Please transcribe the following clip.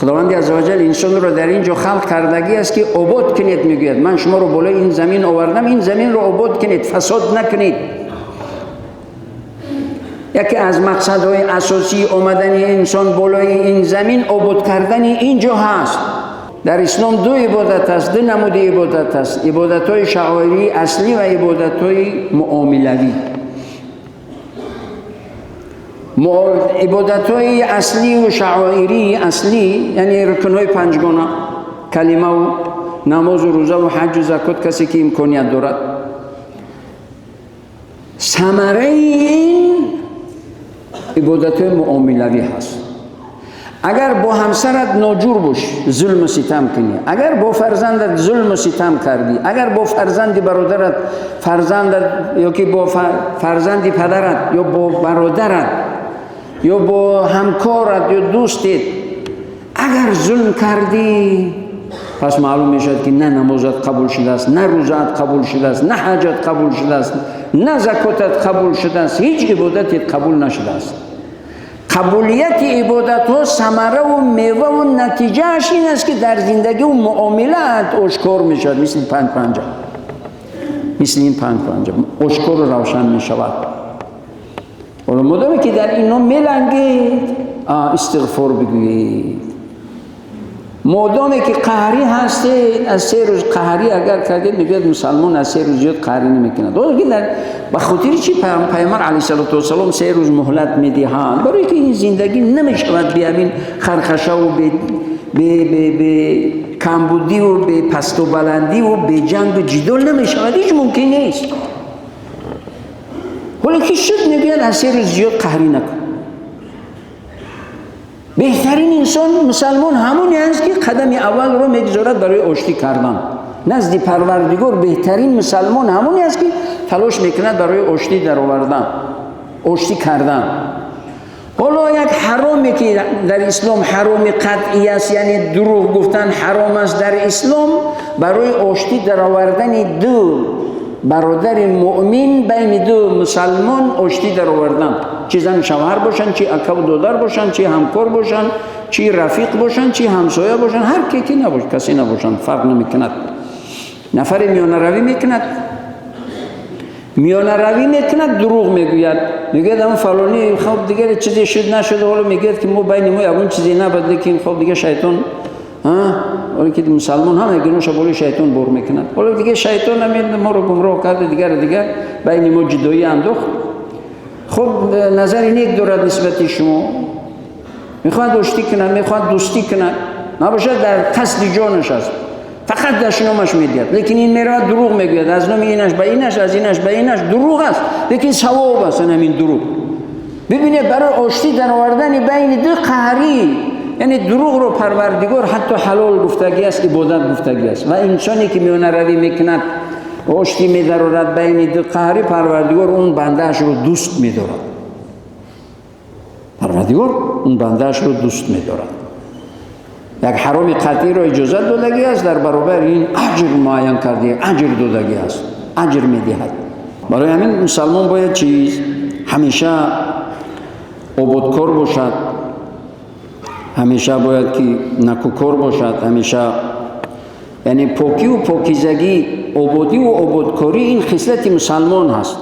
خداوند عزوجل انسان را در اینجا خلق کردگی است که عباد کنید. میگوید من شما رو بالای این زمین آوردم، این زمین رو عباد کنید، فساد نکنید. یکی از مقصدهای اساسی آمدن انسان بالای این زمین عباد کردن اینجا هست. در اسلام دو عبادت است، دو نمود عبادت است: عبادت‌های شعائری اصلی و عبادت‌های معاملوی. عبادت‌های اصلی و شعائری اصلی یعنی رکن‌های پنجگانه، کلمه و نماز و روزه و حج و زکات کسی که امکانیت دارد. ثمره این عبادت‌های معاملوی هست. اگر با همسرت ناجور باش، ظلم و ستم کنی، اگر با فرزندت ظلم و ستم کردی، اگر با فرزند برادرت، یا که با فرزند پدرت یا با برادرت یا با همکارت یا دوستت اگر ظلم کردی، پس معلوم میشد که نه نمازت قبول شده است، نه روزت قبول شده است، نه حجت قبول شده است، نه زکاتت قبول شده است، هیچ عبادتت قبول نشده است. قبولیت عبادت ها ثمره و میوه و نتیجهش این است که در زندگی و معاملات آشکار میشد، مثل این پنج پنجه آشکار و روشن میشود. ولی مدامی که در اینا میلنگید استغفار بگویید. مادامی که قهری هستید، از 3 روز قهری اگر کردید، میگوید مسلمان از 3 روز زیاد قهری نمیکند. به خاطر چی پیامبر علیه السلام 3 روز مهلت میدهند؟ برای که این زندگی نمیشود به همین خرخشه و به کمبودی و به پست و بلندی و به جنگ و جدال نمیشود، هیچ ممکن نیست. ولی که شد میگوید از 3 روز زیاد قهری نکن. بهترین انسان مسلمان همونی است که قدم اول رو میگذارد برای آشتی کردن نزد پروردگار. بهترین مسلمان همونی است که تلاش میکند برای آشتی در آوردن، آشتی کردن. حالا یک حرامی که در اسلام حرام قطعی است، یعنی دروغ گفتن حرام است در اسلام، برای آشتی در آوردن دو برادر مؤمن بین دو مسلمان آشتی در آوردن، چه زن شوهر باشن، چه اکا و دادر باشن، چه همکار باشن، چه رفیق باشن، چه همسایه باشن، هر کی نباشه، کسی نباشن، فرق نمیکند. نفر میانه روی میکند، دروغ میگوید، میگه اون فلانی خب دیگه چیزی شد نشده، حالا میگه که ما بین ما اون چیزی نبوده که خب دیگه شیطان ولی که مسلمان هم گناهش بالای شیطان بر میکند. حالا دیگه شیطان هم ما رو گمراه کرده، دیگه بین ما جدایی انداخت. خب نظر نیک دارد نسبت شما، میخواد آشتی کنه، میخواد دوستی کنه، نباشه در قصد جانش است، فقط دشنامش میدید. لیکن این میراد دروغ میگوید، از نام اینش به اینش، از اینش به اینش، دروغ است، لیکن ثواب است همین دروغ. ببینید برای آشتی در آوردن بین دو قهری، یعنی دروغ رو پروردگار حتی حلال گفتگی است، عبادت گفتگی است. و انسانی که میانه روی میکند آشتی می‌دارد بین دو قهری، پروردگار اون بنده‌اش رو دوست می‌دارد. یک حرام قطعی را اجازه دادگی است، در برابر این اجر معین کرده، اجر دادگی است، اجر می‌دهد. برای همین مسلمان باید همیشه عبادکار باشد، همیشه باید که نکوکار باشد، همیشه یعنی پاکی و پاکیزگی، عبادی و عبادکاری این خصلت مسلمان هست.